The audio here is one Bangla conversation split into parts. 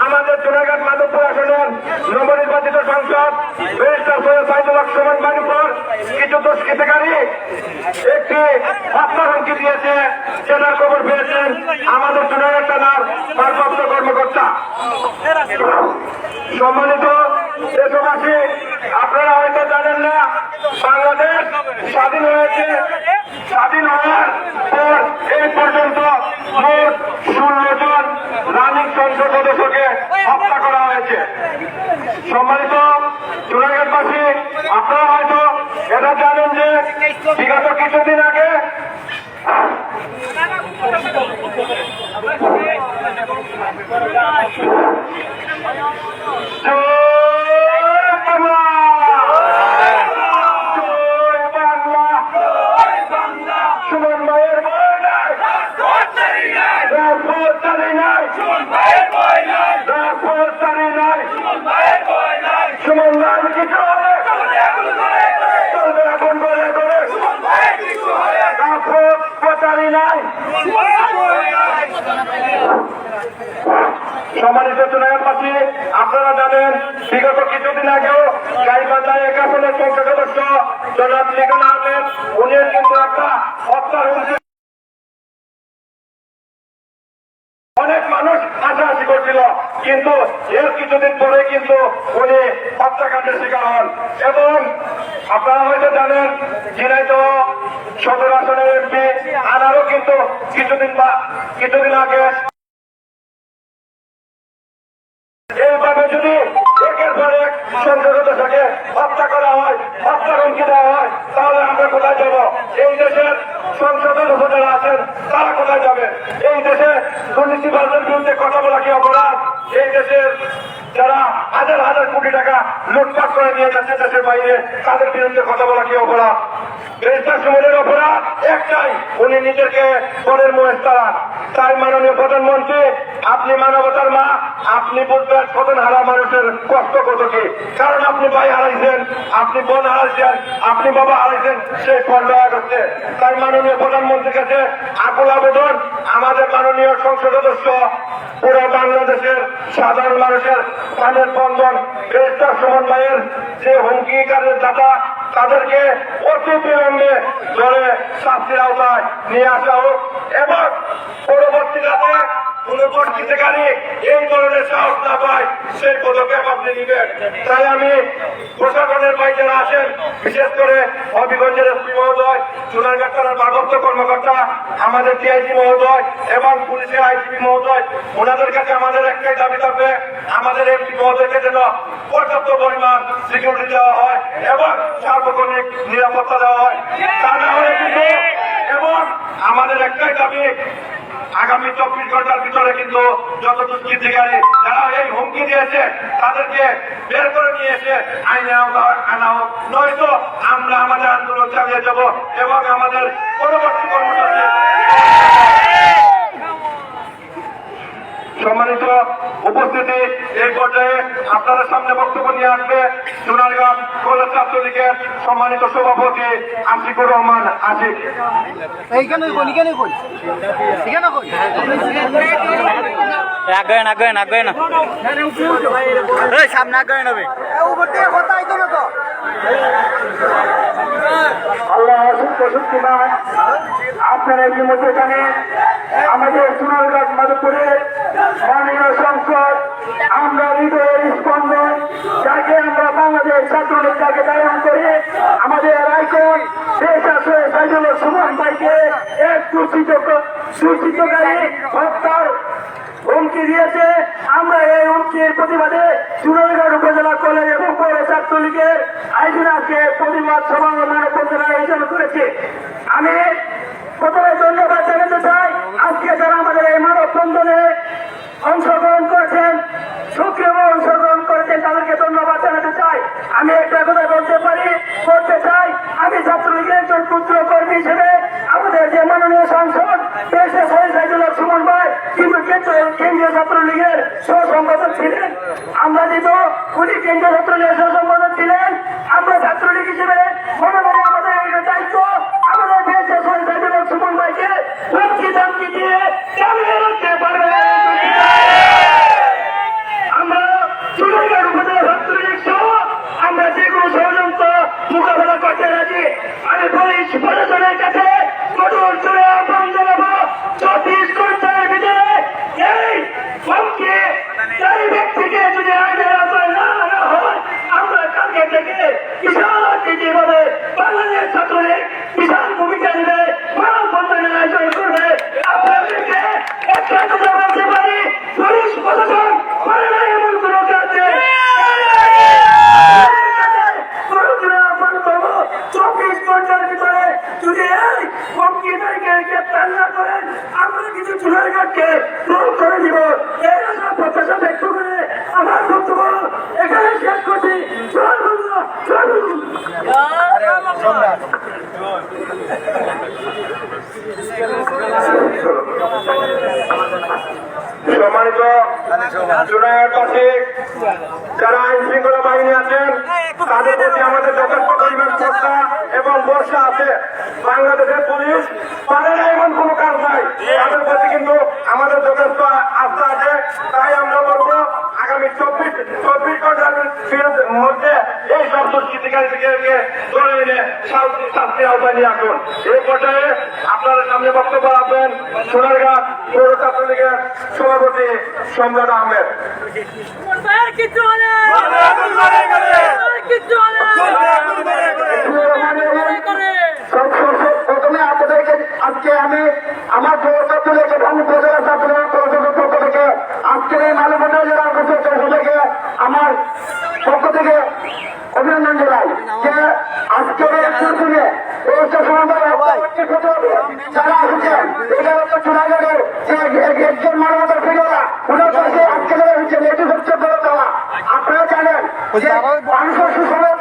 আমাদের জোনাঘাট মাধবপুর আসনের নবনির্বাচিত সাংসদ ব্যারিস্টার সৈয়দ সাইদুল হক সুমন ভাইয়ের উপর কিছু দুষ্কৃতকারী একটি হত্যা হুমকি দিয়েছে, সেটার খবর পেয়েছেন আমাদের জোনাঘাট থানার ভারপ্রাপ্ত কর্মকর্তা। সম্মানিত দেশবাসী, আপনারা হয়তো জানেন না, বাংলাদেশ স্বাধীন হয়েছে। স্বাধীন হওয়ার পর এই পর্যন্ত মোট 16 জন রানিং সংসদ সদস্যকে হত্যা করা হয়েছে। সম্মানিত জোনাঘাটবাসী, আপনারা হয়তো এটা জানেন যে বিগত কিছুদিন আগে সুমন ভাইয়ের ভয় নাই, সুমন ভাই কিছু হবে চলবে এখন বলে করে প্রচারই নাই। সম্মানিত জোনাঘাটবাসী, আপনারা জানেন বিগত কিছুদিন আগেও গাইবান্ধায় 1 আসনের সংসদ সদস্য জনাব লিটন আহমেদ, উনি কিন্তু একটা হত্যার হুমকি, অনেক মানুষ হাসাহাসি করছিল, কিন্তু এর কিছুদিন পরে কিন্তু উনি হত্যাকাণ্ডের শিকার হন। এবং আপনারা হয়তো জানেন ঝিনাইদহ সদর আসনের এমপি আনারও কিন্তু কিছুদিন আগে এইভাবে যদি একের পর এক সংসদ সদস্যকে হত্যা করা হয়, হত্যার হুমকি দেওয়া হয়, তাহলে আমরা কোথায় যাব? এই দেশের সংসদ সদস্য যারা আছেন তারা কোথায় যাবে? এই দেশে দুর্নীতিবাজদের বিরুদ্ধে কথা বলা কি অপরাধ? এই দেশের যারা হাজার হাজার কোটি টাকা লুটপাট করে নিয়ে যাচ্ছে দেশের বাইরে, তাদের বিরুদ্ধে কথা বলা কি অপরাধ? ব্যারিস্টার সুমনের অপরাধ একটাই, উনি নিজেকে পরের মহেশ তারান। তাই মাননীয় প্রধানমন্ত্রী, আপনি মানবতার মা, আপনি বুঝবেন কতন হারা মানুষের কষ্ট কত কি। কারণ আপনি ভাই হারাইছেন, আপনি বোন হারাইছেন, আপনি বাবা হারাইছেন, সেই ফল দেওয়া করছে। তাই মাননীয় প্রধানমন্ত্রীর কাছে আকুল আবেদন, আমাদের মাননীয় সংসদ সদস্য পুরো বাংলাদেশের সাধারণ মানুষের প্রাণের বন্ধন ব্যারিস্টার সুমন ভাইয়ের যে হুমকিকারের দাতা, তাদেরকে অতি বিলম্বে ধরে শাস্তির আওতায় নিয়ে আসা হোক এবং পরবর্তীকালে পুনর্বর্তীকারী এই ধরনের সাহস না পায় সেই পদক্ষেপ আপনি নেবেন। তাই আমি প্রশাসনের ভাই যারা আছেন, বিশেষ করে হবিগঞ্জের এসপি মহোদয়, সোনারঘাট থানার ভারপ্রাপ্ত কর্মকর্তা, আমাদের ডিআইজি মহোদয় এবং পুলিশের আইজিপি মহোদয়, ওনাদের কাছে আমাদের একটাই দাবি থাকবে, আমাদের এমপি মহোদয়কে যেন পর্যাপ্ত পরিমাণ সিকিউরিটি দেওয়া হয় এবং সার্বক্ষণিক নিরাপত্তা দেওয়া হয়। তা না হলে কিন্তু, এবং আমাদের একটাই দাবি, আগামী 24 ঘন্টার ভিতরে কিন্তু যত দুষ্কৃতিকারী যারা এই হুমকি দিয়েছে তাদেরকে বের করে নিয়ে এসে আইনে আনা হোক, নয়তো আমরা আমাদের আন্দোলন চালিয়ে যাব এবং আমাদের পরবর্তী কর্মসূচি। সম্মানিত উপস্থিতি, এই পর্যায়ে আপনাদের সামনে বক্তব্য নিয়ে আসবে সোনারগাঁও কলেজ ছাত্রলীগের সম্মানিত সভাপতি আশিকুর রহমান আশিক। আল্লাহ অসুখ আপনারা ইতিমধ্যে জানেন আমাদের সোনারগাঁও মাধবপুরে মাননীয় সংসদ আমরা হৃদয়ের স্পন্দন, যাকে আমরা বাংলাদেশ ছাত্রলীগ যাকে ধারণ করি, আমাদের আইকন ব্যারিস্টার সাইদুল হক সুমন ভাইকে এক দুষ্কৃতকারী হত্যার হুমকি দিয়েছে। আমরা এই হুমকির প্রতিবাদে সোনারগাঁও উপজেলা কলেজ এবং পৌর ছাত্রলীগের আয়োজনে আজকে প্রতিবাদ সভা মানববন্ধন আয়োজন করেছে। আমি প্রথমে ধন্যবাদ জানাতে চাই আজকে যারা আমাদের এই মানববন্ধনে অংশগ্রহণ করেছেন, সক্রিয়ভাবে অংশগ্রহণ করেছেন, তাদেরকে ধন্যবাদ জানাতে চাই। আমি একটা কথা বলতে চাই, আমি ছাত্রলীগের একজন ক্ষুদ্র কর্মী হিসেবে আমাদের যে মাননীয় সাংসদ ব্যারিস্টার সৈয়দ সাইদুল হক সুমন ভাই কিন্তু কেন্দ্রীয় ছাত্রলীগের সহ-সংগঠক ছিলেন। আমরা যেহেতু উনি কেন্দ্রীয় ছাত্রলীগের সহ-সংগঠক ছিলেন, আমরা ছাত্রলীগ হিসেবে মনে করি আমাদের এই দায়িত্ব আমাদের ব্যারিস্টার সৈয়দ সাইদুল হক সুমন ভাইকে হুমকি ধামকি দিয়ে চালিয়ে রাখতে পারবে। জুনায়ের পাশে যারা আইন শৃঙ্খলা বাহিনী আছেন তাদের প্রতি আমাদের যথেষ্ট পরিমাণ শ্রদ্ধা এবং ভরসা আছে। বাংলাদেশের পুলিশ পারে না এমন কোনো কাজ নাই, তাদের প্রতি কিন্তু আমাদের যথেষ্ট আস্থা আছে। তাই আমরা বলবো আগামী 24 ঘন্টার মধ্যে এই সব দুষ্কৃতিকারীকে ধরে এনে শাস্তির আওতায় নিয়ে আসুন। এই পর্যায়ে আপনাদের সামনে বক্তব্য রাখবেন সোনারঘাট পৌর ছাত্রলীগের সভাপতি সম্রাট আহমেদ। প্রথমে আপনাদেরকে আজকে আমি আমার ছাত্রলীগ এবং উপজেলা ছাত্রলীগ পক্ষ থেকে আজকের এই মানবতা জেলার থেকে আমার পক্ষ থেকে অভিনন্দন জানাই যে আজকের এই শুনে যারা আসছেন এটা হচ্ছে চুনাগড়ের একজন মানবতার ফিরেরা উনার কাছে আজকে হচ্ছেন এটি হচ্ছে বড় দেওয়া। আপনারা জানেন যে মানুষের সুসময়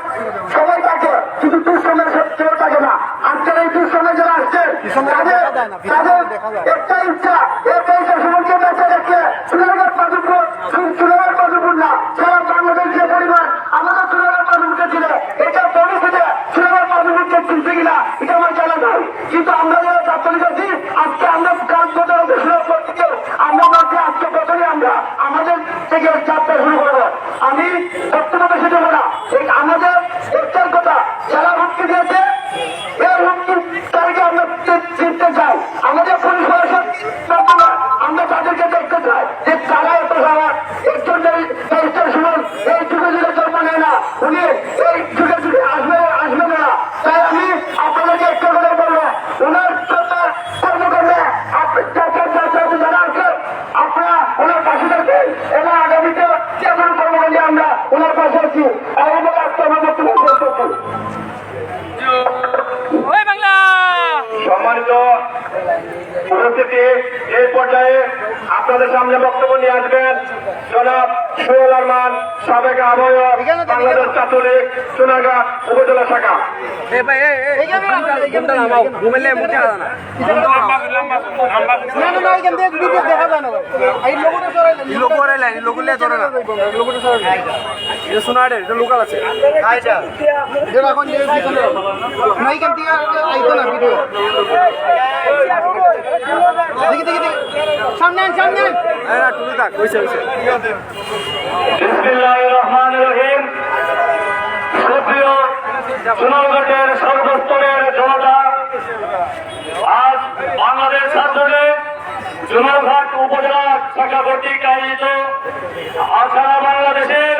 সবাই থাকে, কিন্তু দুঃসময় কেউ থাকে না। আজকের এই দুঃসময় যারা আসছেন তাদের একটাই ইচ্ছা, সময়কে বেঁচে রেখে চুনাগড় পাদুপুর না সারা বাংলাদেশ যে পরিমাণ আমাদের চুনাগড় পাদুপুরকে ছিল এটা ভবিষ্যতে চুনাগড় পাদুপুরকে চিনছে কিনা এটা আমার জানা নাই। কিন্তু আমরা যারা ছাত্রলীগ আছি আজকে আমরা কাজ করতে আমরা বলছি আজকে প্রথমে আমরা আমাদের থেকে যাত্রা শুরু করবো। আমি বক্তব্য বেশি দেবো না, আমাদের একটার কথা যারা হুমকি দিয়েছে এই হুমকি তাদেরকে আমরা চিনতে চাই। আমাদের পুলিশ প্রশাসন আমরা তাদেরকে দেখতে চাই যে তারা এত সারা একজন শুনুন এই যুগে যুগে জন্ম নেয় না, উনি এই যুগে যুগে আসবে না। তাই আমি আপনাদেরকে একটু করে বলবো ওনার কর্মকর্তা যারা আছেন আপনারা ওনার পাশে থাকবেন এবং আগামীতে যেমন কর্মকাণ্ডে আমরা ওনার পাশে আছি এবং আজকে আমার বক্তব্য শেষ করছি। সম্মানিত উপস্থিতি, এই পর্যায়ে আপনাদের সামনে বক্তব্য নিয়ে আসবেন জনাব সোহেল আরমান, সাবেক আহ্বায়ক বাংলাদেশ ছাত্রলীগ সোনারঘাট উপজেলা শাখা। লোকাল আছে সামনে বিসমিল্লাহির রহমানির রহিম। সুপ্রিয় সোনারঘাটের সর্বস্তরের জনতা, আজ বাংলাদেশ ছাত্রলীগ সোনারঘাট উপজেলা শাখা কর্তৃক আয়োজিত সারা বাংলাদেশের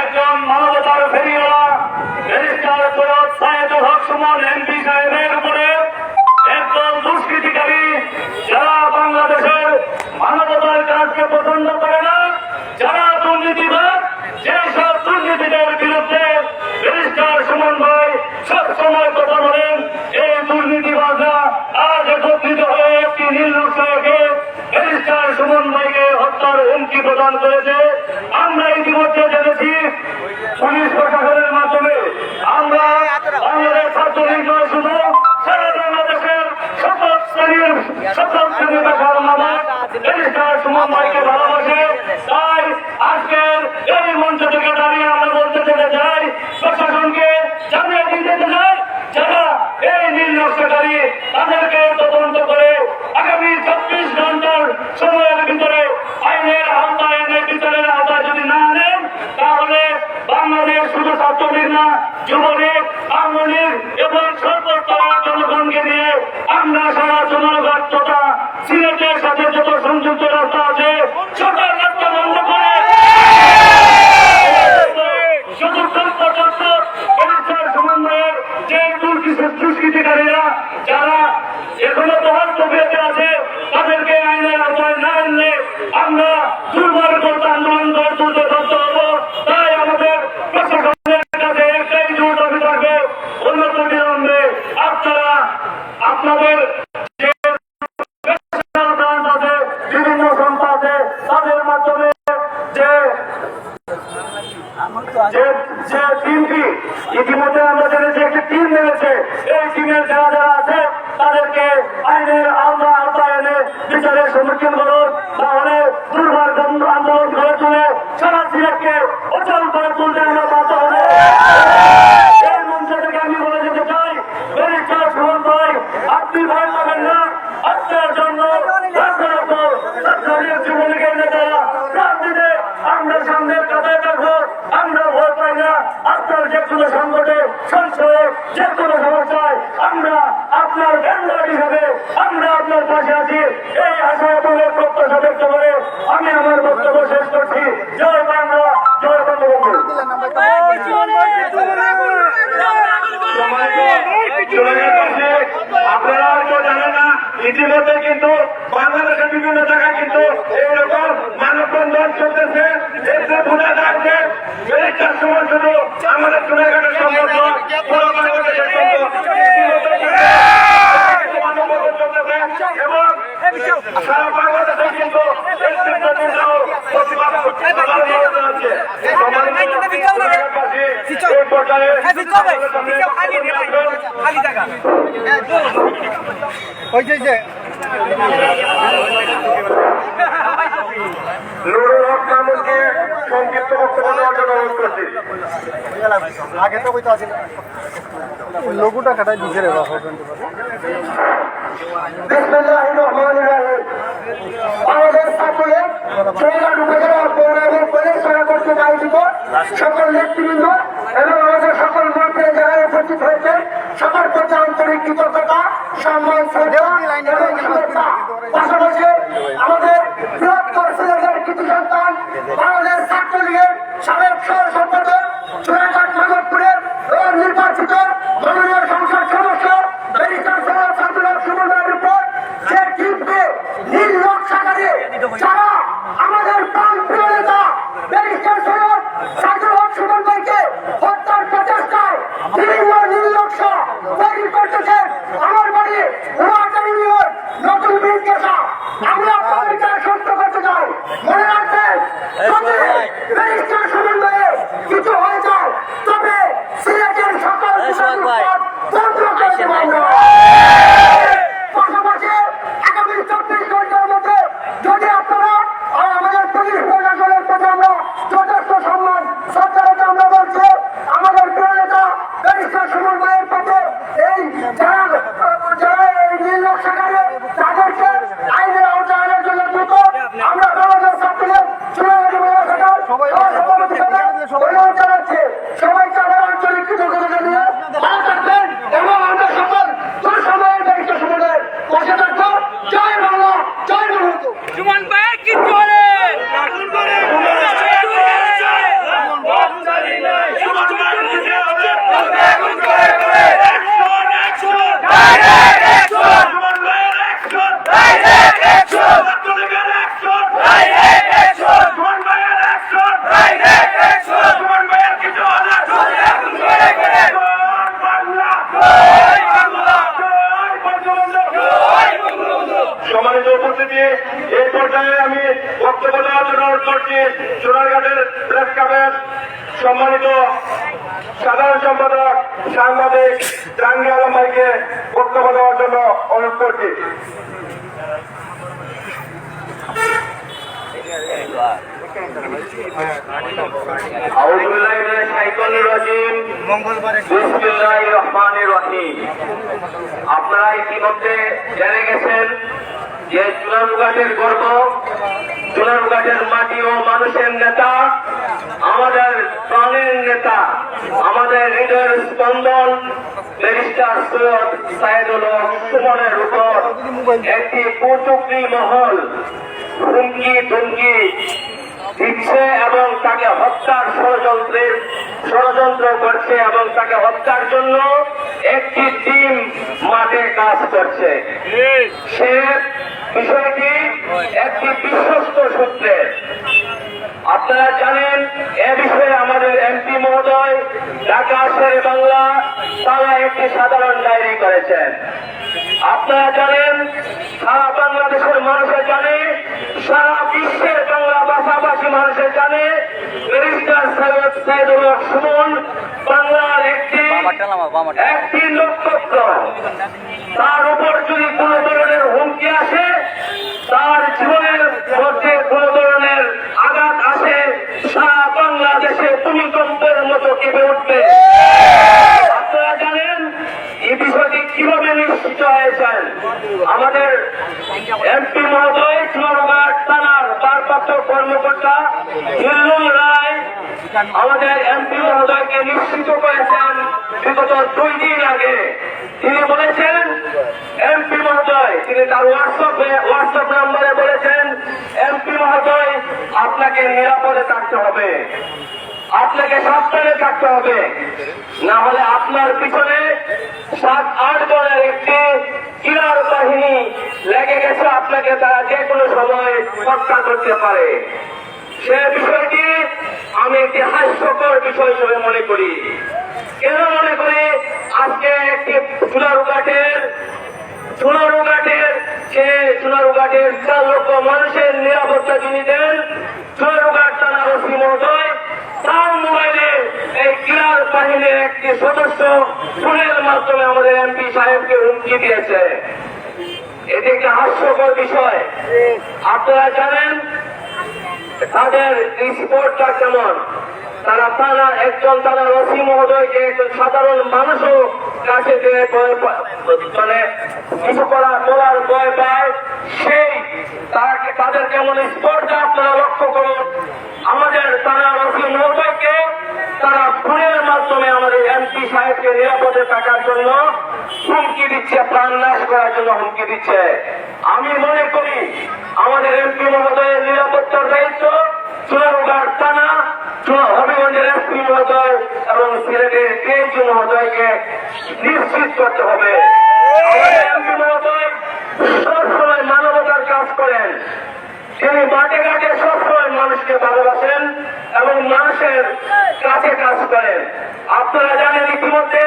একজন মানবতার ফেরিওয়ালা ব্যারিস্টার সৈয়দ সাইদুল হক সুমন এমপি সাহেবের উপরে একদল দুষ্কৃতিকারী যারা বাংলাদেশের মানবতার কাজকে পছন্দ করে না, যারা দুর্নীতিবাদ, যেসব দুর্নীতিদের বিরুদ্ধে ব্যারিস্টার সুমন ভাই সবসময় কথা বলেন, এই দুর্নীতিবাদরা আজ একত্রিত হয়ে একটি নীল নকশাকে ব্যারিস্টার সুমন ভাইকে হত্যার হুমকি প্রদান করেছে। আমরা ইতিমধ্যে জেনেছি পুলিশ প্রশাসনের মাধ্যমে। আমরা বাংলাদেশ ছাত্রলীগ নয়, শুধু সারা বাংলাদেশের সকল শ্রেণীর দেখার মানুষ ব্যারিস্টার সুমন ভাইকে ভালোবাসে। তাই আজকের এই মঞ্চ থেকে দাঁড়িয়ে আমরা বলতে চলে যাই, প্রশাসনকে জানিয়ে দিতে চাই যারা এই নীল নকশাকারী তাদেরকে তদন্ত করে আগামী 24 ঘন্টার সময়ের ভিতরে আইনের আওতায় এনে বিচারের আওতায় যদি না আনেন, তাহলে বাংলাদেশ শুধু ছাত্রলীগ না, যুবলীগ, আওয়ামী লীগ এবং সর্বস্তরের জনগণকে নিয়ে আমরা সারা সোনারঘাট তথা সিলেটের সাথে যত সংযুক্ত রাস্তা আছে সকল রাস্তা বন্ধ করে যতক্ষণ পর্যন্ত ব্যারিস্টার সুমন ভাইয়ের যে দুষ্কৃতিকারীরা যারা এখনো বহাল তবিয়তে আছে তাদেরকে আইনের আওতায় না আনলে আমরা দুর্বার করতে আন্দোলন গড়ে তুলতে বাধ্য হব। তাই আমাদের প্রশাসনের কাছে একটাই জোর দাবি থাকবে, উন্নত বিলম্বে আপনারা আপনাদের যে বিভিন্ন সংস্থা আছে তাদের মাধ্যমে যে টিমটি ইতিমধ্যে আমরা জেনেছি একটি টিম নেমেছে, এই টিমের যারা যারা আছে তাদেরকে আইনের আওতায় এনে বিচারের সম্মুখীন করুন, তাহলে দুর্বার আন্দোলন গড়ে তুলে সারা সিলেটকে অচল করে তুলতে আমরা বাধ্য হব। এই মঞ্চ থেকে আমি বলে যেতে চাই, ব্যারিস্টার সুমন ভাই, আপনি ভয় পাবেন না। আপনার জন্য যুবলীগের নেতারা প্রাণ দিতে আমরা সামনের কাতায় থাকবো। আমরা ভয় পাই না। আপনার যে কোনো সংকটে সংশয়ে যে কোনো সমস্যায় আমরা আপনার ভেন্ডার হিসাবে আমরা আপনার পাশে আছি। এই আশা এবং প্রত্যাশা ব্যক্ত করে আমি আমার বক্তব্য শেষ করছি। জয় বাংলা, জয় বঙ্গবন্ধু। আপনারা হয়তো জানেন না, ইতিমধ্যে কিন্তু বাংলাদেশের বিভিন্ন জায়গায় কিন্তু এইরকম মানববন্ধন চলতেছে। এতে বোঝা যাচ্ছে ব্যারিস্টার সুমন শুধু আমাদের চুনাঘাটের সম্পর্ক, পুরো বাংলাদেশের জন্য মানববন্ধন চলতেছে এবং সারা বাংলাদেশে কিন্তু প্রতিবাদ জানাচ্ছে। এই পর্যায়ে নুরুল হক মামুনকে সংক্ষিপ্ত বক্তব্য দেওয়ার জন্য অনুরোধ করছি। আগে তো বইতে আছে লঘুটা কাটাই দিছে রে বাবা। বিসমিল্লাহির রহমানির রহিম। আমাদের সকলে চৌরাট উপজেলা পৌর এবং পরিচালনা করতে আয়োজিত সকল নেতৃবৃন্দ এবং আমাদের সকল মন্ত্রীর জায়গায় উপস্থিত হয়েছে, সকল প্রতি আন্তরিক কৃতজ্ঞতা, সম্মান, শ্রদ্ধা এবং শুভেচ্ছা। পাশাপাশি আমাদের বৃহত্তর সিলেটের কৃতি সন্তান বাংলাদেশ ছাত্রলীগের সাবেক সহ সম্পাদক চুনাঘাট মাধবপুরের নির্বাচিত মাননীয় সংসদ সদস্য ব্যারিস্টার সৈয়দ সাদুল্লাহ সুমনের উপর যে টিমকে নীল নকশাকারী যারা আমাদের প্রাণ প্রিয় নেতা ব্যারিস্টার সৈয়দ সাদুল্লাহ সুমন ভাইকে হত্যার প্রচেষ্টায় বিভিন্ন নীল নকশা তৈরি করতেছেন। আমার বাড়ি উমাকারিনীয় নতুন বীর কেশা। আমরা আপনাদের সত্য করতে চাই, মনে রাখবেন যদি ব্যারিস্টার সুমন ভাইয়ের কিছু হয়ে যায় তবে সিলেটের সকল তন্ত্র করতে পারবে। পাশাপাশি আগামী 24 ঘন্টার মধ্যে যদি আপনারা আমাদের পুলিশ প্রশাসনের প্রতি আমরা যথেষ্ট সম্মান শ্রদ্ধা আমরা বলছি, আমাদের প্রিয় নেতা ব্যারিস্টার সুমন ভাইয়ের প্রতি এই যারা এই নীল নকশাকারী তাদেরকে আইনের আওতায় আনার জন্য দ্রুত আমরা বাংলাদেশ ছাত্রলীগ চুনাঘাটি মহিলা শাখার সভাপতি অনুরোধ জানাচ্ছি। সবাইকে আমার আন্তরিক কৃতজ্ঞতা জানিয়ে ভালো থাকবেন এবং আমরা সকল সময়ের ব্যারিস্টার সুমনের পাশে থাকবো। জয় বাংলা, জয় বঙ্গবন্ধু। সুমন ভাই কি করে সম্মানিত উপস্থিতি, এই পর্যায়ে আমি বক্তব্য দেওয়ার জন্য অনুরোধ করছি চুনারঘাটের প্রেস ক্লাবের সম্মানিত সাধারণ সম্পাদক সাংবাদিক জাহাঙ্গীর আলম ভাইকে বক্তব্য দেওয়ার জন্য অনুরোধ করছি। আপনারা ইতিমধ্যে জেনে গেছেন যে চুনারঘাটের গর্ব, চুনারঘাটের মাটি ও মানুষের নেতা, আমাদের প্রাণের নেতা, আমাদের হৃদয়ের স্পন্দন ব্যারিস্টার সৈয়দ সাইদুল হক সুমনের উপর একটি কুচক্রী মহল হুমকি ধুমকি দিচ্ছে এবং তাকে হত্যার ষড়যন্ত্র করছে এবং তাকে হত্যার জন্য একটি টিম মাঠে কাজ করছে। সে বিষয়টি একটি বিশ্বস্ত সূত্রের। আপনারা জানেন এ বিষয়ে আমাদের এমপি মহোদয় ঢাকা শেরে বাংলা তারা একটি সাধারণ ডায়েরি করেছেন। আপনারা জানেন, সারা বাংলাদেশের মানুষের জানে, সারা বিশ্বের বাংলা ভাষাভাষী মানুষের জানে ব্যারিস্টার সৈয়দ সাইদুল হক সুমন বাংলার একটি একটি নক্ষত্র, তার উপর যদি কোন ধরনের হুমকি আসে, তার জীবনের মধ্যে কোন ধরনের আঘাত আসে, সারা বাংলাদেশে ভূমিকম্পের মতো কেঁপে উঠবে। আপনারা জানেন এই বিষয়টি কিভাবে নিশ্চিত হয়েছেন? আমাদের এমপি মহোদয় চুয়াডাঙ্গার থানার ভারপ্রাপ্ত কর্মকর্তা হিল্লুল রায় আমাদের এমপি মহোদয়কে নিশ্চিত করেছেন বিগত 2 দিন আগে। তিনি বলেছেন, এমপি মহোদয়, তিনি তার হোয়াটসঅ্যাপ নাম্বারে বলেছেন, এমপি মহোদয় আপনাকে নিরাপদে থাকতে হবে, আপনাকে সাবধানে থাকতে হবে, না হলে আপনার পিছনে 7-8 জনের একটি কিলার বাহিনী লেগে গেছে, আপনাকে তারা যে কোনো সময় হত্যা করতে পারে। সে বিষয়টি আমি একটি হাস্যকর বিষয় হিসেবে মনে করি। কেন মনে করি? আজকে একটি চুনারুঘাটের 4 লক্ষ মানুষের নিরাপত্তা যিনি দেন, চুনারুঘাট থানার ওসি মহোদয়, তার মোবাইলে এই কিলার বাহিনীর একটি সদস্য ফোনের মাধ্যমে আমাদের এমপি সাহেবকে হুমকি দিয়েছে। এটি একটি হাস্যকর বিষয়। আপনারা জানেন তাদের স্পোর্টটা কেমন। তারা একজন থানার ওসি মহোদয়কে একজন সাধারণ মানুষও কাছে মানে কিছু বলার ভয় পায়, সেই তাদের কেমন স্পোর্টটা আপনারা লক্ষ্য করুন। আমাদের থানার ওসি মহোদয়কে তারা ফোনের মাধ্যমে আমাদের এমপি সাহেবকে নিরাপদে থাকার জন্য হুমকি দিচ্ছে, প্রাণ নাশ করার জন্য হুমকি দিচ্ছে। আমি মনে করি আমাদের এমপি মহোদয়ের নিরাপত্তার দায়িত্ব চুনারুঘাট থানা, হবিগঞ্জের এসপি মহোদয় এবং সিলেটের ডিআইজি মহোদয়কে নিশ্চিত করতে হবে। আমাদের এমপি মহোদয় সবসময় মানবতার কাজ করেন, তিনি মাঠে ঘাটে সবসময় মানুষকে ভালোবাসেন এবং মানুষের কাছে কাজ করেন। আপনারা জানেন ইতিমধ্যে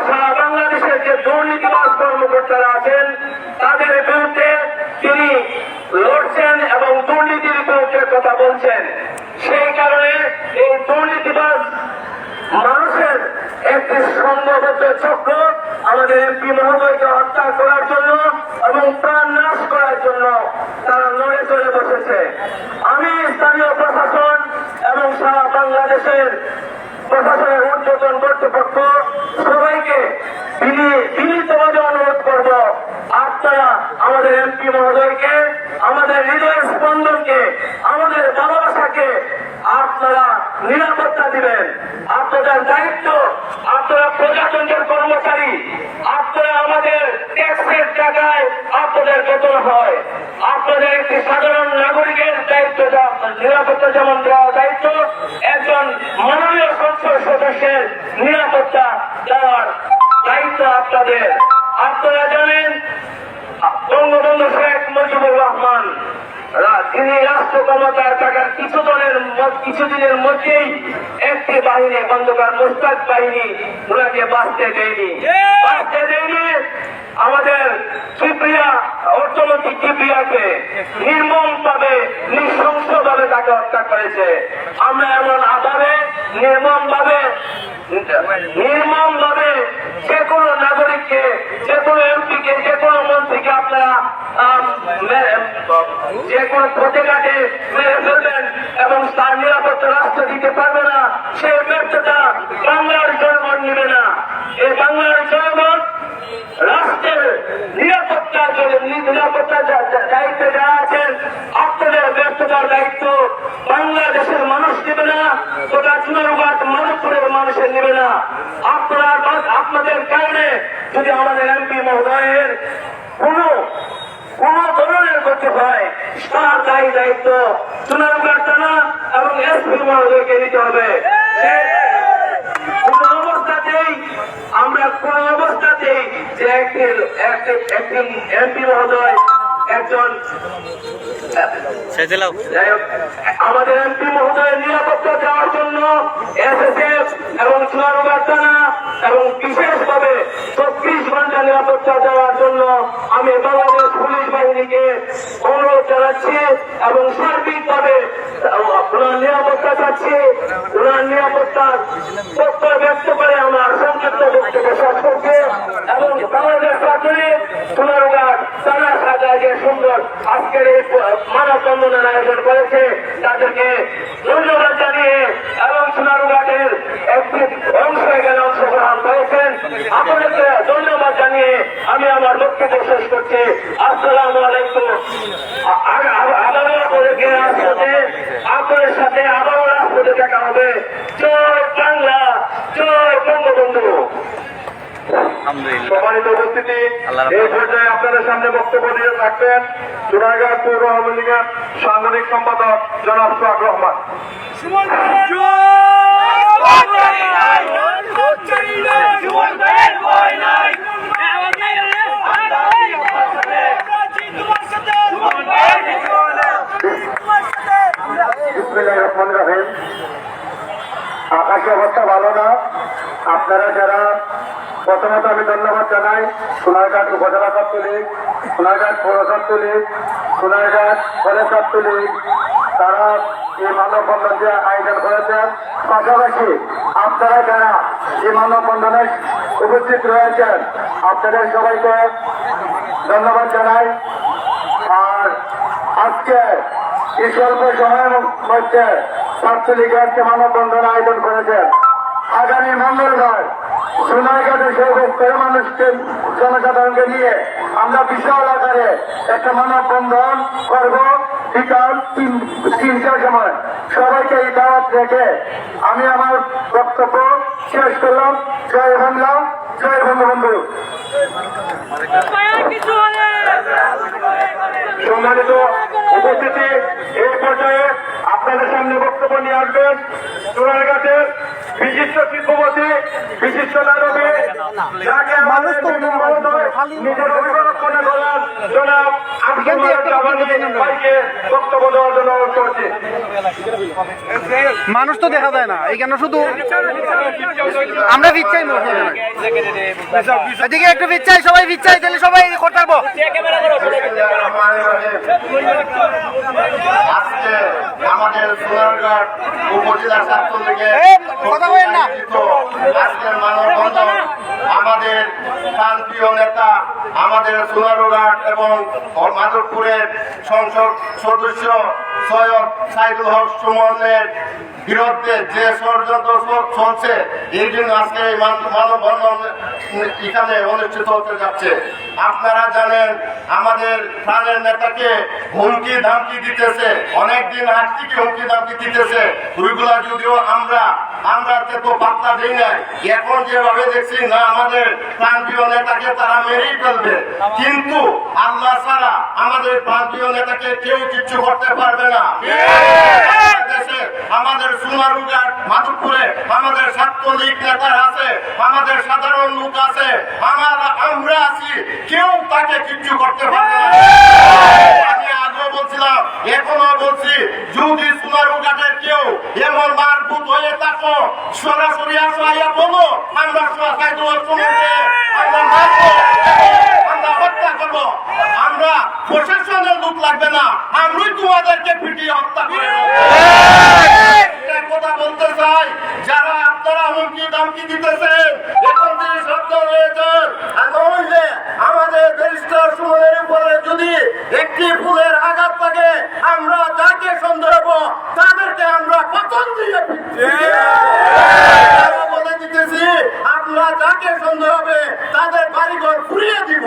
সারা বাংলাদেশের যে দুর্নীতিবাজ কর্মকর্তারা আছেন তাদের বিরুদ্ধে তিনি লড়ছেন এবং দুর্নীতির বিরুদ্ধে কথা বলছেন। সেই কারণে এই দুর্নীতিবাজ মানুষের একটি সংঘবদ্ধ চক্র আমাদের এমপি মহোদয়কে হত্যা করার জন্য এবং প্রাণ নাশ করার জন্য তারা লড়ে চলে বসেছে। আমি স্থানীয় প্রশাসন এবং সারা বাংলাদেশের প্রশাসনের ঊর্ধ্বতন কর্তৃপক্ষ সবাইকে বিনীতভাবে অনুরোধ করব, আপনারা আমাদের এমপি মহোদয়কে, আমাদের হৃদয় স্পন্দনকে, আমাদের ভালোবাসাকে আপনারা নিরাপত্তা দিবেন। আপনাদের দায়িত্ব, আপনারা প্রজাতন্ত্রের কর্মচারী, আপনারা আমাদের ট্যাক্সের টাকায় আপনাদের বেতন হয়, আপনাদের একটি সাধারণ নাগরিকের দায়িত্ব, নিরাপত্তা যেমন দেওয়ার দায়িত্ব, একজন মাননীয় সংসদ সদস্যের নিরাপত্তা দেওয়ার দায়িত্ব আপনাদের। আপনারা জানেন বঙ্গবন্ধু শেখ মুজিবুর রহমান তিনি রাষ্ট্র ক্ষমতায় থাকার কিছুদিনের মধ্যেই একটি বাহিনী খন্দকার মোস্তাক বাহিনী ওনাকে বাঁচতে দেয়নি। আমাদের ত্রিপুরা অর্থনৈতিক ত্রিপুরাকে নির্মমভাবে নৃশংসভাবে তাকে হত্যা করেছে। আমরা এমন নির্মমভাবে যে কোনো নাগরিককে, যে কোনো এমপিকে, যে কোনো মন্ত্রীকে আপনারা যে কোনো প্রতিঘাতে মেরে ফেলবেন এবং তার নিরাপত্তা রাষ্ট্র দিতে পারবে না, সেই ব্যর্থতা বাংলার জনগণ নেবে না। এই বাংলার জনগণ রাষ্ট্রের নিরাপত্তার দায়িত্বে যারা আছেন, আপনাদের ব্যর্থতার দায়িত্ব বাংলাদেশের মানুষ নেবে না, গোটা চুনারুঘাট মানবপুরের মানুষের নেবে না। আপনাদের কারণে যদি আমাদের এমপি মহোদয়ের কোন ধরনের করতে হয়, তার দায়িত্ব চুনারুঘাট থানা এবং এসপি মহোদয়কে নিতে হবে। কোন অবস্থাতেই যে একটি এমপি মহোদয় একজন আমাদের এমপি মহোদয়ের নিরাপত্তা দেওয়ার জন্য এসএসএফ এবং চুনারুঘাট থানা এবং বিশেষভাবে 24 ঘন্টা নিরাপত্তা দেওয়ার জন্য আমি বাংলাদেশ পুলিশ বাহিনীকে অনুরোধ জানাচ্ছি এবং সার্বিকভাবে ওনার নিরাপত্তা চাচ্ছি। ওনার নিরাপত্তার প্রত্যয় ব্যক্ত করে আমার সংক্ষিপ্ত বক্তব্য শেষ করছি এবং বাংলাদেশ চাকরি সোনারঘাট তারা সাজায় যে সুন্দর আজকের এই মানববন্ধনের আয়োজন করেছে তাদেরকে ধন্যবাদ জানিয়ে এবং সোনারঘাটের একটি অংশ এখানে অংশগ্রহণ করেছেন আপনাদেরকে ধন্যবাদ জানিয়ে আমি আমার বক্তব্য শেষ করছি। আসসালামু আলাইকুম। আবারও আপনাদেরকে রাজপথে আপনাদের সাথে আবারও রাজপথে দেখা হবে। জয় বাংলা, জয় বঙ্গবন্ধু। সম্মানিত উপস্থিতি, এই পর্যায়ে আপনাদের সামনে বক্তব্য দিয়ে থাকবেন সোনারঘাট পৌর আওয়ামী লীগের সাংগঠনিক সম্পাদক জনাব সোহাগ রহমান। আকাশের অবস্থা ভালো না। আপনারা যারা প্রথমত আমি ধন্যবাদ জানাই সোনারঘাট উপজেলা ছাত্রলীগ, সোনারঘাট পৌর ছাত্রলীগ, সোনারঘাট কলেজ ছাত্রলীগ, তারা এই মানববন্ধন যে আয়োজন করেছেন। পাশাপাশি আপনারা যারা এই মানববন্ধনে উপস্থিত রয়েছেন আপনাদের সবাইকে ধন্যবাদ জানাই। আর আজকে এই স্বল্প সময়ের মধ্যে ছাত্রলীগের যে মানববন্ধন আয়োজন করেছেন, আগামী মঙ্গলবার সোনারঘাটের সর্বস্তরের মানুষকে জনসাধারণকে নিয়ে আমরা বিশাল আকারে একটা মানববন্ধন করব বিকাল 3টার সময়। সবাইকে এই দাওয়াত রেখে আমি আমার বক্তব্য শেষ করলাম। জয় বাংলা, জয় বঙ্গবন্ধু। সম্মানিত উপস্থিতি, এই পর্যায়ে আপনাদের সামনে বক্তব্য নিয়ে আসবেন সোনারঘাটের বিশিষ্ট শিল্পপতি, বিশিষ্ট নাটকে যাকে আমাদের নিজের অভিভাবক মনে করেন জনাব আব্দুল জাবানি ভাইকে বক্তব্য দেওয়ার জন্য অনুরোধ করছি। মানুষ তো দেখা যায় না এইখানে, শুধু আমরা বিচ্ছাই এদিকে একটু বিচ্ছাই, সবাই বিচ্ছাই দিলে সবাই করতে পারবো। আজকে আমাদের সোনারঘাট উপজেলা ছাত্রলীগের আজকের মানববন্ধন আমাদের শান্তিপ্রিয় নেতা, আমাদের সোনারঘাট এবং মাধবপুরের সংসদ সদস্য সৈয়দ সাইদুল হক সুমনের বিরুদ্ধে যে ষড়যন্ত্র চলছে, এই জন্য আজকে এই মানববন্ধন এখানে অনুষ্ঠিত হতে যাচ্ছে। আপনারা জানেন আমাদের প্রাণের নেতাকে হুমকি ধামকি দিতেছে, অনেকদিন আগ থেকে হুমকি ধামকি দিতেছে। ওইগুলা যদিও আমরা তো পাত্তা দিই নাই। এখন যেভাবে দেখছি না আমাদের প্রাণপ্রিয় নেতাকে তারা মেরেই ফেলবে, কিন্তু আল্লাহ ছাড়া আমাদের প্রাণপ্রিয় নেতাকে কেউ কিচ্ছু করতে পারবে না। দেশে আমাদের সোনারঘাট মাধবপুরে আমাদের ছাত্রলীগ নেতারা আছে, আমাদের সাধারণ লোক আছে, আমরা আছি, কেউ তাকে কিচ্ছু করতে পারবে না। আমি আগেও বলছিলাম, এখনো বলছি, যদি সোনারঘাটের কেউ এমন মারভূত হয়ে থাকো সরাসরি আসো, আইয়া বলো আমরা আমরা হত্যা করবো। আমরা প্রশাসনের লোক লাগবে না, আমরাই তোমাদেরকে পিটিয়ে হত্যা করে কথা বলতে চাই। যারা আপনারা হুমকি দামকি দিতেছেন এখন থেকে সাবধান হয়েছেন। নইলে আমাদের ব্যারিস্টার সুমনের উপরে যদি একটি ফুলের আঘাত থাকে, আমরা যাকে সন্দেহ তাদেরকে আমরা পতন দিয়ে বলে দিতেছি, আমরা যাকে সন্দেহ হবে তাদের বাড়িঘর ঘুরিয়ে দিব।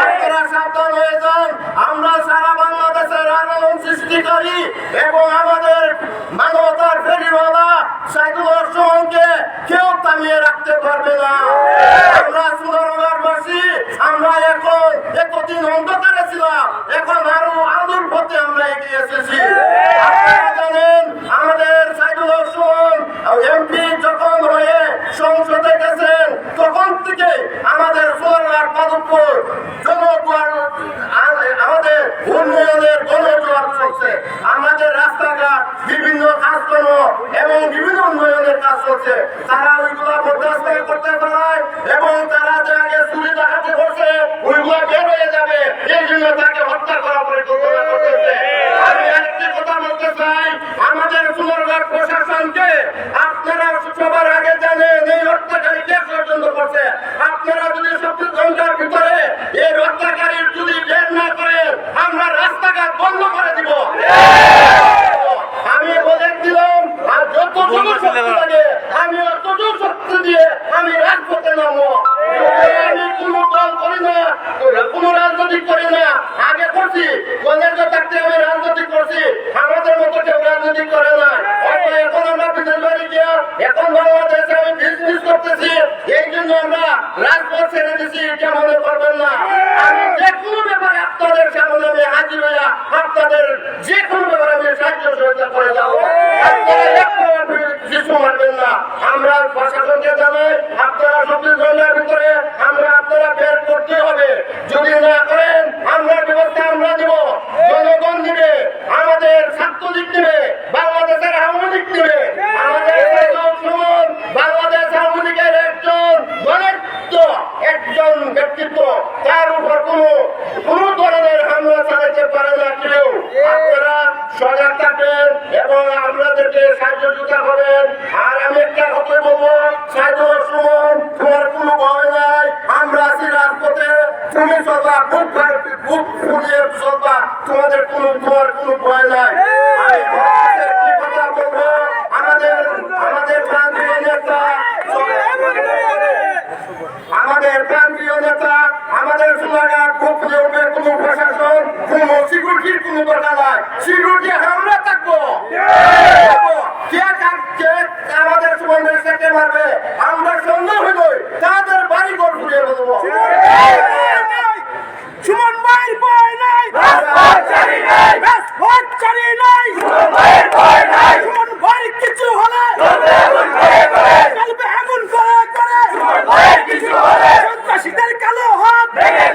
আপনারা সাবধান হয়ে যান। আমরা সারা বাংলাদেশের আন্দোলন সৃষ্টিকারী এবং আমাদের মানবতার ফেরিওয়ালা সাইদুল হক সুমনকে কেউ থামিয়ে রাখতে পারবে না। আমরা সোনারঘাটবাসী, আমরা এখন এতদিন অন্ধকারে ছিলাম, এখন আরো আলোর পথে আমরা এগিয়ে এসেছি। আপনারা জানেন আমাদের সাইদুল হক সুমন এমপি যখন হয়ে সংসদে গেছেন, তখন থেকে আমাদের সোনারঘাট মাধবপুর জনজোয়ার, আমাদের উন্নয়নের গণজোয়ার চলছে। আমাদের রাস্তাঘাট বিভিন্ন কাজকর্ম এবং বিভিন্ন উন্নয়নের কাজ চলছে। তারা ওইগুলা বরদাস্ত করতে পারায় এবং তারা যে আগে চুরি ডাকাতি করছে ওইগুলা বের হয়ে যাবে, এই জন্য তাকে হত্যা করা পরিকল্পনা করতে আপনাদের যে কোনো ব্যাপারে আমি সাহায্য সহযোগিতা করে যাবো। কিছু মানবেন না। আমরা প্রশাসনকে জানাই আপনারা 24 ঘন্টার ভিতরে আপনারা বের করতে হবে। যদি না করেন আমরা ব্যবস্থা আমরা দেব, জনগণ দিবে, আমাদের ছাত্রলীগ দিবে, বাংলাদেশের আওয়ামী লীগ দিবে, আমাদের সুমন বাংলাদেশ আওয়ামী লীগের একজন ব্যক্তিত্ব, তার উপর কোন ধরনের হামলা চালাতে পারে না কেউ। আপনারা সজাগ থাকবেন এবং আপনাদেরকে সহযোগিতা করেন। আর আমি একটা কথাই বলবো, সাইদুল সুমন তোমার কোনো ভয় নাই, আমরা আছি রাজপথে, তুমি চলবা, বুক ফুলিয়ে চলবা, তোমার কোনো ভয় নাই। আমি একটি কথা বলবো, আমাদের প্রান্তীয় নেতা আমাদের সোনারঘাট গোপনীয় কোনো প্রশাসন, কোনো সিকিউরিটির কোনো দরকার নাই। সিকিউরিটি আমরা থাকবো, আমাদের সুমনের সাথে মারবে, আমরা সন্দেহ হইব তাদের বাড়ি ঘর ঘুরিয়ে দেবো। সুমন ভাইয়ের ভয় নাই, সুমন ভাই কিছু হলে কালবে এমন করে সন্ত্রাসীদের কালো হাত ভেঙে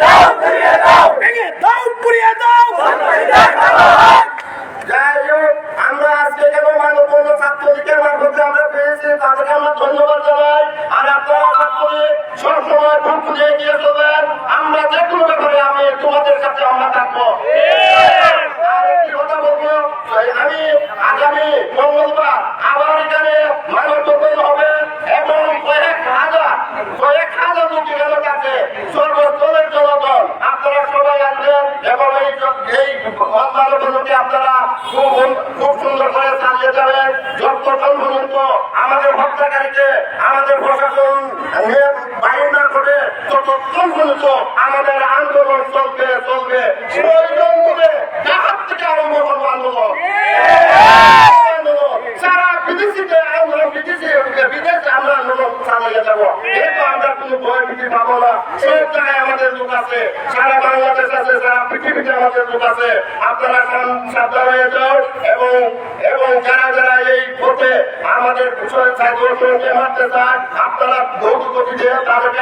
দাও পুড়িয়ে দাও। যাই হোক, আমরা আজকে কেন মানববন্ধ ছাত্রলীগের মারফতে আমরা পেয়েছি, তাদেরকে আমরা ধন্যবাদ জানাই। আর আপনারা ছাত্রলীগ সবসময় ভোট খুঁজে এগিয়ে চলবেন। আমরা যে কোনো ব্যাপারে আমি তোমাদের সাথে আমরা থাকবো। আর একটি কথা বলবো, আমি আগামী মঙ্গলবার আবার এখানে মানববন্ধন হবে এবং কয়েক হাজার লোক এখানে থাকে, সর্বস্তরের জনগণ। আপনারা সবাই আসবেন এবং এই মানববন্ধনকে আপনারা খুব সুন্দর করে চালিয়ে যাবেন। যতক্ষণ পর্যন্ত আমাদের হত্যাকারীকে আমাদের প্রশাসন বাইরে না করে ততক্ষণ পর্যন্ত আমাদের আন্দোলন চলবে। প্রয়োজন হবে ডাকাত থেকে আরম্ভ করবো আন্দোলন। সারা বিদেশিতে আন্দোলন, বিদেশে আমরা আন্দোলন চালিয়ে যাবো। এরপর আমরা কোনো ভয় ভীতি পাবো না। সব জায়গায় আমাদের লোক আছে, সারা বাংলাদেশ আছে, সারা পৃথিবীতে আমাদের লোক আছে। আপনারা সাবধান হয়ে যাও এবং যারা এই ভোটে আমাদের ছাত্রকে মারতে চায়, আপনারা ভোট গতিতে তাদেরকে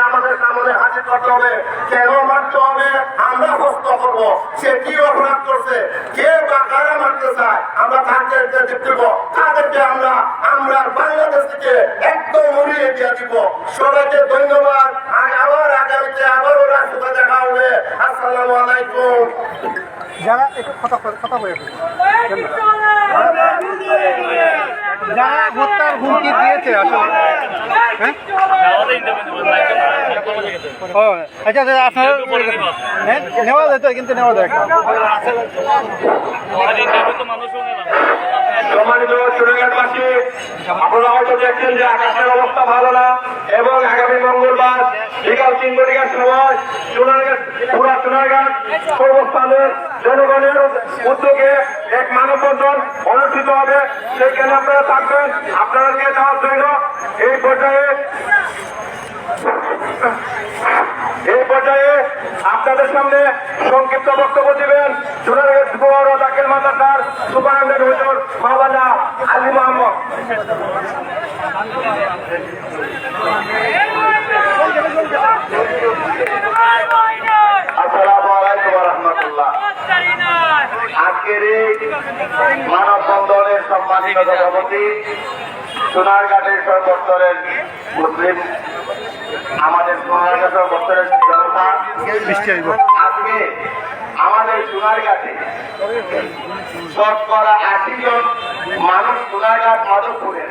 আমাদের সামনে হাজির করতে হবে। কেন মারতে হবে আমরা প্রশ্ন করবো, সে কি অপরাধ করছে, কে বা কারা মারতে চায়, আমরা তাদেরকে দেব, তাদেরকে আমরা বাংলাদেশ থেকে একদম উড়িয়ে দিয়ে দিব। সবাইকে ধন্যবাদ। আর আবার আগামীতে আবারও রাস্তা দেখা হবে। আসসালামু আলাইকুম। যারা একটু কথা বলে যারা হত্যার হুমকি দিয়েছে আসলে, হ্যাঁ ও আচ্ছা আপনার নেওয়া যেত, কিন্তু নেওয়া যায় সম্মানিত সুরেঘাটবাসী, আপনারা হয়তো দেখছেন যে আকাশের অবস্থা ভালো না এবং আগামী মঙ্গলবার বিকাল 3 ঘটিকার সময় পুরা সোনারঘাট সর্বস্থানের জনগণের উদ্যোগে এক মানববন্ধন অনুষ্ঠিত হবে। সেখানে আপনারা থাকবেন। আপনাদেরকে যাওয়ার জন্য এই পর্যায়ে আপনাদের সামনে সংক্ষিপ্ত বক্তব্য দিবেন সোনারঘাট পৌর দাখিল মাদ্রাসার সুপারিনটেন্ডেন্ট হুজুর মাওলানা আলী মোহাম্মদ। আসসালামু আলাইকুম ওয়া রাহমাতুল্লাহ। আজকের এই মানববন্ধনের সম্মানিত সভাপতি, সোনারঘাটের সর্বস্তরের মুসলিম, আমাদের সোনারঘাট সর্বস্তরের জনতা, আজকে আমাদের সোনারঘাটে শতকরা 80 জন মানুষ, সোনারঘাট মাধবপুরের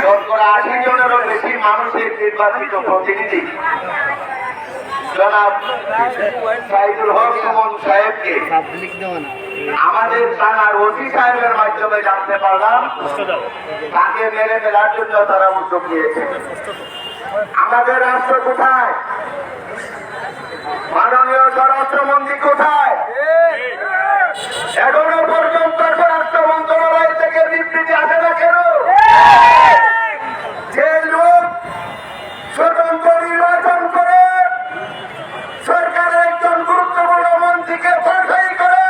শতকরা 80 জনেরও বেশি মানুষের নির্বাচিত প্রতিনিধি জনাব সাইদুল হক সুমন সাহেবকে আমাদের থানার ওসি সাহেবের মাধ্যমে জানতে পারলাম তাকে মেরে ফেলার জন্য তারা উদ্যোগ নিয়েছে। আমাদের রাষ্ট্র কোথায়? মাননীয় স্বরাষ্ট্রমন্ত্রী কোথায়? এখনো পর্যন্ত স্বরাষ্ট্র মন্ত্রণালয় থেকে বিবৃতি আসে না কেন? যে লোক স্বতন্ত্র নির্বাচন করে সরকারের একজন গুরুত্বপূর্ণ মন্ত্রীকে বাছাই করে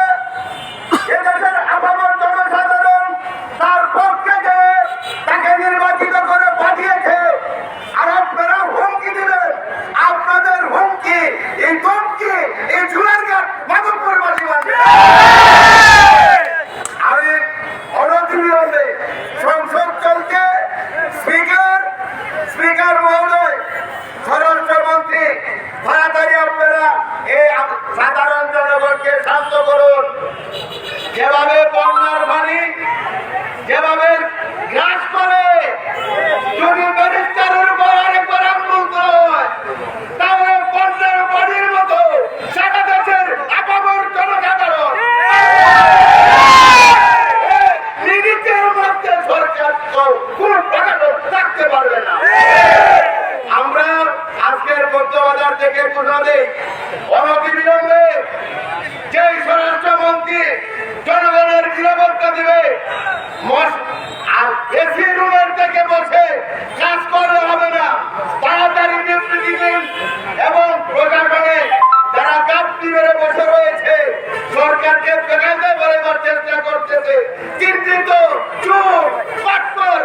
জনগণকে শান্ত করুন। যেভাবে বন্যার পানি যেভাবে গ্রাস করে, যদি ব্যারিস্টারের উপর আরেকবার আক্রমণ হয়, তাহলে বন্যার পানির মতো সারা দেশের আপামর জনসাধারণ নিজের মধ্যে সরকার কোন প্রকারে থাকতে পারবে না। আমরা আজকের বৌদ্ধবাজার থেকে ঘোষণা দেই, অনতিবিলম্বে যেই স্বরাষ্ট্রমন্ত্রী জনগণের নিরাপত্তা দিবে, এসি রুমের থেকে বসে কাজ করলে হবে না, তাড়াতাড়ি বিবৃতি দিন এবং প্রশাসনে যারা গাপটি মেরে বসে রয়েছে, সরকারকে বেকায়দা বলেবার চেষ্টা করতেছে, চিন্তিত চোর পাট্টর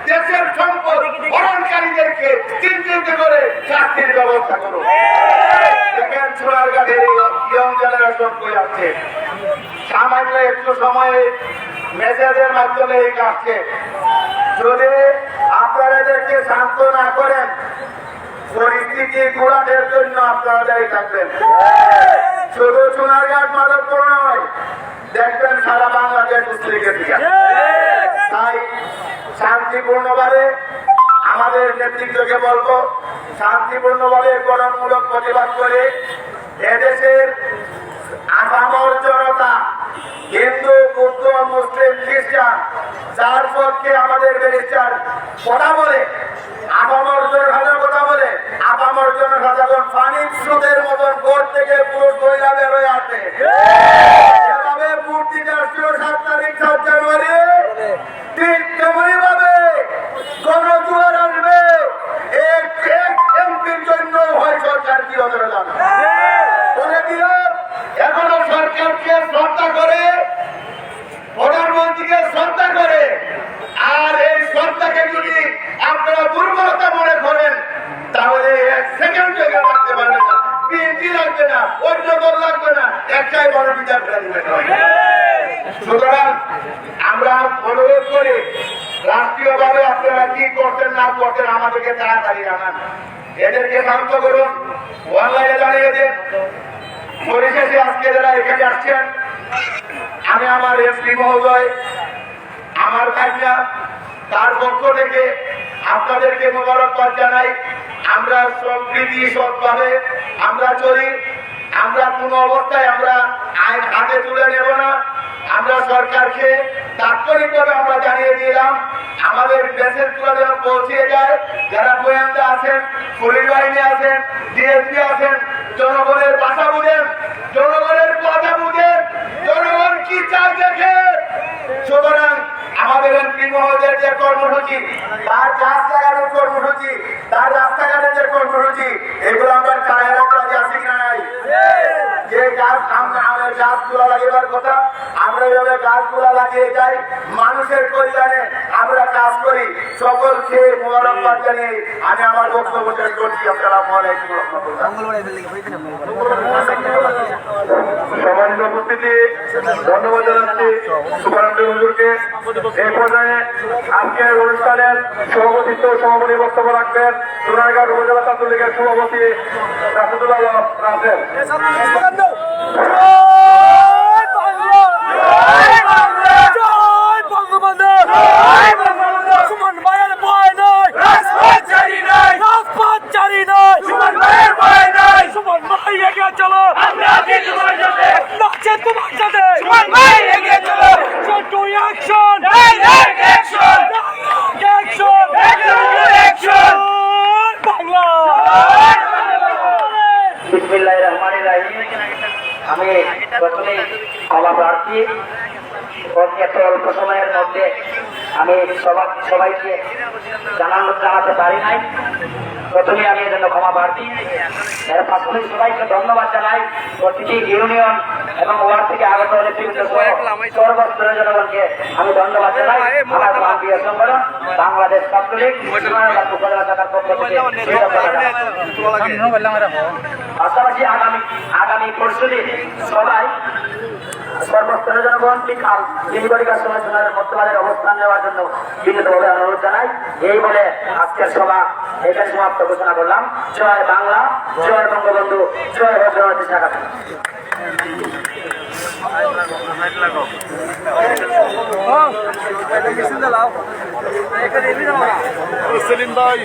দেশের সম্পদ হরণকারীদেরকে চিহ্নিত করে শাস্তির ব্যবস্থা করুন। দেখেন সোনারঘাটের ইয়ং জেনারেশন কই আছে, সামান্য একটু সময়ে মেসেজের মাধ্যমে এই কাজকে, যদি আপনারা এদেরকে শান্ত না করেন, পরিস্থিতি ঘোরানোর জন্য আপনারা দায়ী থাকবেন। শুধু সোনারঘাট মাধবপুর নয়, দেখবেন সারা বাংলাদেশ মুসলিমের দিকে। তাই শান্তিপূর্ণভাবে আমাদের নেতৃত্বকে বলবো, শান্তিপূর্ণভাবে গঠনমূলক প্রতিবাদ করে এদেশের আপামর জনতা, হিন্দু, বৌদ্ধ, মুসলিম, খ্রিস্টান, যার পক্ষে আমাদের ব্যারিস্টার কথা বলে, আপামর জনসাধারণ কথা বলে, আপামর জনসাধারণ পানির স্রোতের মতন ভোর থেকে পুরো মহিলা বেরোয় আসে। যেভাবে মূর্তি রাষ্ট্রীয় 7 তারিখ 7 জানুয়ারি ঠিক তেমনি ভাবে গণজোয়ার আসবে। এক এমপির জন্য হয় সরকার কি হবে জানো, বলে দিও এখনো সরকারকে শ্রদ্ধা করে, প্রধানমন্ত্রীকে শ্রদ্ধা করে, আর এই শ্রদ্ধাকে যদি আপনারা দুর্বলতা মনে করেন, তাহলে 1 সেকেন্ড রাখতে পারবেন না, বিএনপি লাগবে না, অন্য দল লাগবে না, একটাই বড় বিচার করে দিবেন। সুতরাং আমরা অনুরোধ করি, রাষ্ট্রীয়ভাবে আপনারা কি করছেন না করছেন আমাদেরকে তাড়াতাড়ি জানান, এদেরকে শান্ত করুন, অনলাইনে জানিয়ে দেন। পরিশেষে আজকে যারা এখানে আসছেন, আমি আমার এমপি মহোদয়, আমার ভাইরা, তার পক্ষ থেকে আপনাদেরকে মোবারকবাদ জানাই। আমরা সম্প্রীতি সৎভাবে আমরা চলি, আমরা কোন অবস্থায় আমরা আইন হাতে তুলে নেব না। আমরা সরকারকে তাৎক্ষণিকভাবে আমরা জানিয়ে দিলাম, আমাদের মেসেজ গুলো যেন পৌঁছে যায়। যারা গোয়েন্দা আছেন, পুলিশ বাহিনী আছেন, ডিএসপি আছেন, জনগণের ভাষা বুঝেন, জনগণের কথা বুঝেন, জনগণ কি চায় দেখেন। সুতরাং আমাদের এমপি মহোদয়ের যে কর্মসূচি, তার গাছ লাগানোর কর্মসূচি, তার রাস্তাঘাটের যে কর্মসূচি, এগুলো আমরা চায় রাখতে আছি না নাই? যে গাছ আমাদের গাছগুলো লাগিয়ে কথা, আমরা এইভাবে গাছগুলা লাগিয়ে যাই, মানুষের কল্যাণে আমরা কাজ করি। সকলকে মোবারকবাদ জানিয়ে আমি আমার বক্তব্য শেষ করছি। আসসালামু আলাইকুম ওয়া রাহমাতুল্লাহ। সম্মানিত উপস্থিতি, ধন্যবাদ জানাচ্ছি সুপারান্ডি হুজুরকে। এই পর্যায়ে আজকের অনুষ্ঠানের সভাপতি বক্তব্য রাখবেন সোনারঘাট উপজেলা ছাত্রলীগের সভাপতি রাশেদুল আলম রাসেল। আমি প্রথমে ক্ষমা প্রার্থী, এত অল্প সময়ের মধ্যে আমি সবাইকে জানাতে পারি নাই। প্রথমে আমি এর জন্য ক্ষমা প্রার্থী। এর পাশাপাশি সবাইকে ধন্যবাদ জানাই, প্রতিটি ইউনিয়ন এবং ওয়ার্ড থেকে আগত নেতৃত্ব সর্বস্তরের জনগণকে আমি ধন্যবাদ জানাই। আমার প্রিয় সংগঠন বাংলাদেশ ছাত্রলীগ উপজেলা শাখার পক্ষ থেকে পাশাপাশি আগামী পরশুদিন সবাই সর্বস্তরের জনগণ বিকাল 3 ঘটিকার সময় সোনারের বর্তমানের অবস্থান নেওয়ার জন্য বিনীতভাবে অনুরোধ জানাই। এই বলে আজকের সভা এখানে সমাপ্ত ঘোষণা করলাম। জয় বাংলা, জয় বঙ্গবন্ধু, জয় ভদ্রনাথ শাখা। সেলিম ভাই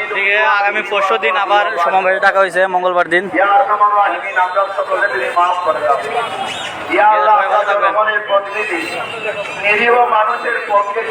এদিকে আগামী 5 দিন আবার সমাবেশ ডাকা হয়েছে মঙ্গলবার দিন। প্রতিনিধি নিরীহ মানুষের পক্ষে